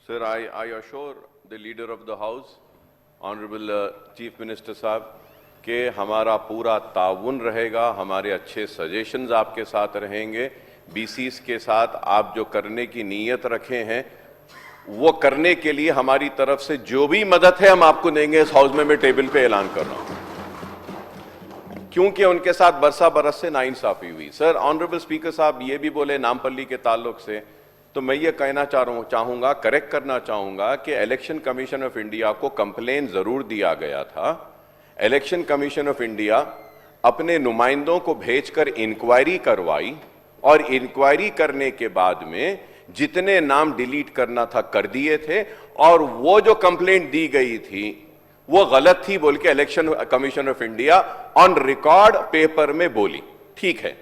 Sir, I assure the Leader of the House, Honorable Chief Minister साहब, कि हमारा पूरा ताउन रहेगा, हमारे अच्छे सजेशंस आपके साथ रहेंगे। बीसीस के साथ आप जो करने की नीयत रखे हैं, वो करने के लिए हमारी तरफ से जो भी मदद है हम आपको देंगे। इस हाउस में मैं टेबल पे ऐलान कर रहा हूं, क्योंकि उनके साथ बरसा बरस से नाइंसाफी हुई। सर, ऑनरेबल स्पीकर साहब ये भी बोले नामपल्ली के ताल्लुक से, तो मैं ये कहना चाहूंगा, करेक्ट करना चाहूंगा कि इलेक्शन कमीशन ऑफ इंडिया को कंप्लेन जरूर दिया गया था। इलेक्शन कमीशन ऑफ इंडिया अपने नुमाइंदों को भेजकर इंक्वायरी करवाई और इंक्वायरी करने के बाद में जितने नाम डिलीट करना था कर दिए थे, और वो जो कंप्लेंट दी गई थी वो गलत थी बोल के election commission of India on record paper में बोली। ठीक है,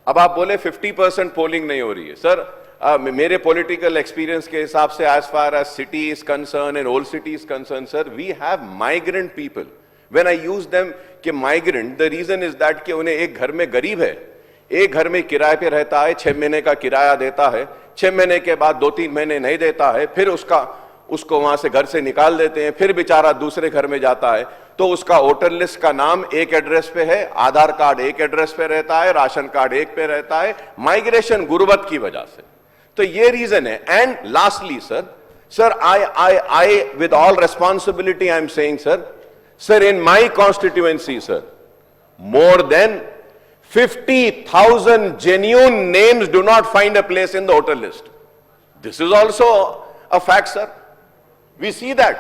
अब आप बोले 50% पोलिंग नहीं हो रही है। सर, मेरे पॉलिटिकल एक्सपीरियंस के हिसाब से, as far as city is concern and old city is concern, sir, we have migrant people. When I use them कि migrant, the reason is that कि उन्हें एक घर में गरीब है, एक घर में किराए पे रहता है, 6 महीने का किराया देता है, 6 महीने के बाद 2-3 महीने नहीं देता है, फिर उसको वहां से घर से निकाल देते हैं, फिर बेचारा दूसरे घर में जाता है, तो उसका वोटर लिस्ट का नाम एक एड्रेस पे है, आधार कार्ड एक एड्रेस पे रहता है, राशन कार्ड एक पे रहता है, माइग्रेशन गुर्बत की वजह से। तो ये रीजन है। And lastly sir, I with all responsibility I am saying sir, in my constituency sir, more than 50,000 genuine names do not find a place in the voter list. This is also a fact, sir. We see that.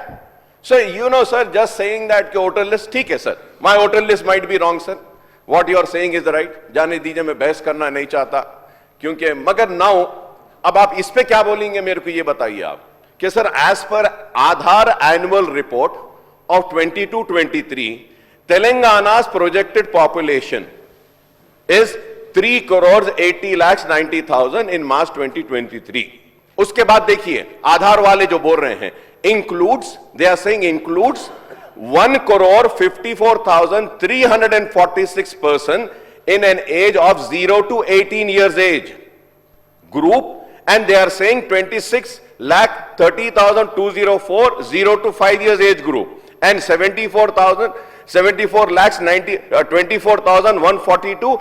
So, sir, just saying that कि voter list ठीक है, sir. My voter list might be wrong, sir. What you are saying is right. जाने दीजिए, मैं बहस करना नहीं चाहता, क्योंकि मगर now अब आप इस पे क्या बोलेंगे मेरे को ये बताइए आप कि सर, एज पर आधार एनुअल रिपोर्ट ऑफ 22-23, तेलंगाना's projected population is 3,80,90,000 in March 2023. उसके बाद देखिए आधार वाले जो बोल रहे हैं, includes, they are saying includes 1,54,346 person in an age of 0 to 18 years age group, and they are saying 26,30,204 0 to 5 years age group, and 24,142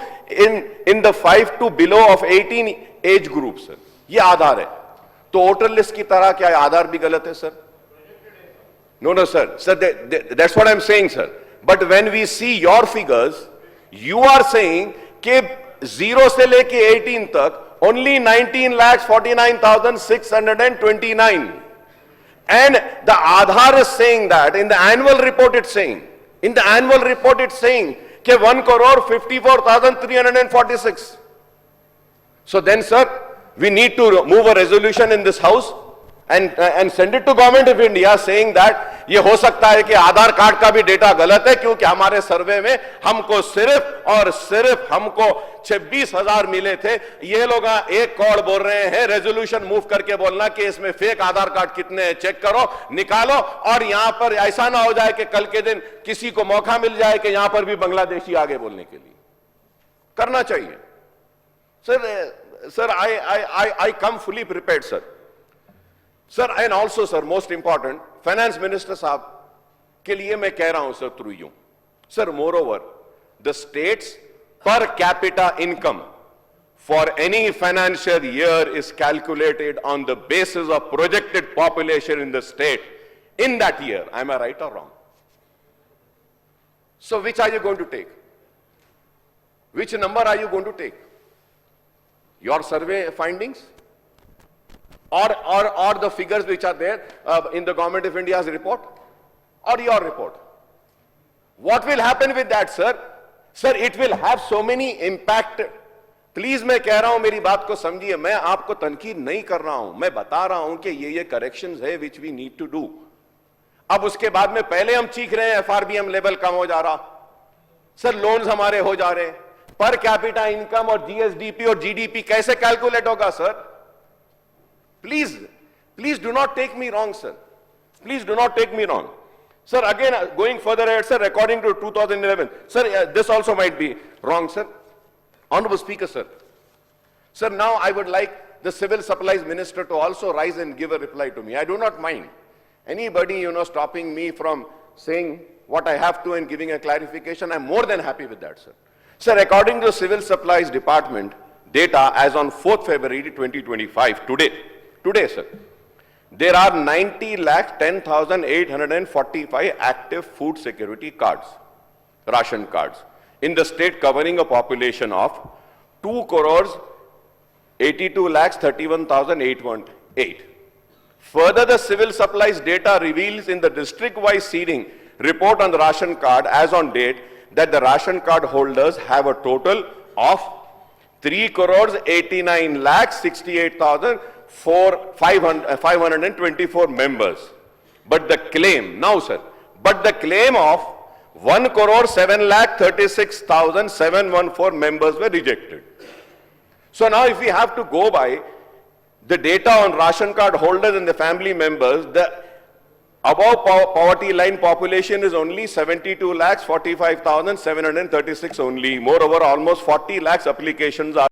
in the 5 to below of 18 age group, sir. ये आधार है, तो voter list की तरह क्या आधार भी गलत है sir? No, sir, that's what I'm saying, sir. But when we see your figures, you are saying कि 0 से लेके 18 तक only 19,49,629, and the Aadhaar is saying that in the annual report it's saying, कि 1,54,346. So then, sir, we need to move a resolution in this house and send it to Government of India saying that ये हो सकता है कि आधार card का भी data गलत है, क्योंकि हमारे सर्वे में हमको सिर्फ और सिर्फ 26,000 मिले थे। ये लोग 1 करोड़ बोल रहे हैं। रेजोल्यूशन मूव करके बोलना कि इसमें फेक आधार कार्ड कितने हैं, चेक करो, निकालो, और यहां पर ऐसा ना हो जाए कि कल के दिन किसी को मौका मिल जाए कि यहां पर भी बांग्लादेशी आगे बोलने के लिए। करना चाहिए sir. I come fully prepared, sir. Sir, and also, sir, most important, finance minister साहब के लिए मैं कह रहा हूं sir, through you sir, moreover, the state's per capita income for any financial year is calculated on the basis of projected population in the state in that year. Am I right or wrong? So which are you going to take? Which number are you going to take? Your survey findings? Or the figures which are there in the Government of India's report, or your report? What will happen with that, sir? Sir, it will have so many impact. Please मैं कह रहा हूं, मेरी बात को समझिए, मैं आपको तनकीद नहीं कर रहा हूं, मैं बता रहा हूं कि ये करेक्शंस है which we need to do. अब उसके बाद में पहले हम चीख रहे हैं FRBM लेवल कम हो जा रहा, सर लोन्स हमारे हो जा रहे हैं, पर कैपिटा इनकम और GSDP और GDP कैसे कैलकुलेट होगा sir? Please do not take me wrong, sir. Please do not take me wrong. Sir, again, going further ahead, sir, according to 2011, sir, this also might be wrong, sir. Honorable Speaker, sir. Sir, now I would like the civil supplies minister to also rise and give a reply to me. I do not mind anybody, stopping me from saying what I have to and giving a clarification. I'm more than happy with that, sir. Sir, according to the Civil Supplies Department data as on 4th February 2025, today, sir, there are 90,10,845 active food security cards, ration cards, in the state, covering a population of 2,82,31,818. Further, the civil supplies data reveals in the district-wise seeding report on the ration card as on date that the ration card holders have a total of 3,89,68,524 members. But the claim, now sir, but the claim of 1,07,36,714 members were rejected. So now if we have to go by the data on ration card holders and the family members, the above poverty line population is only 72,45,736 only. Moreover, almost 40 lakhs applications are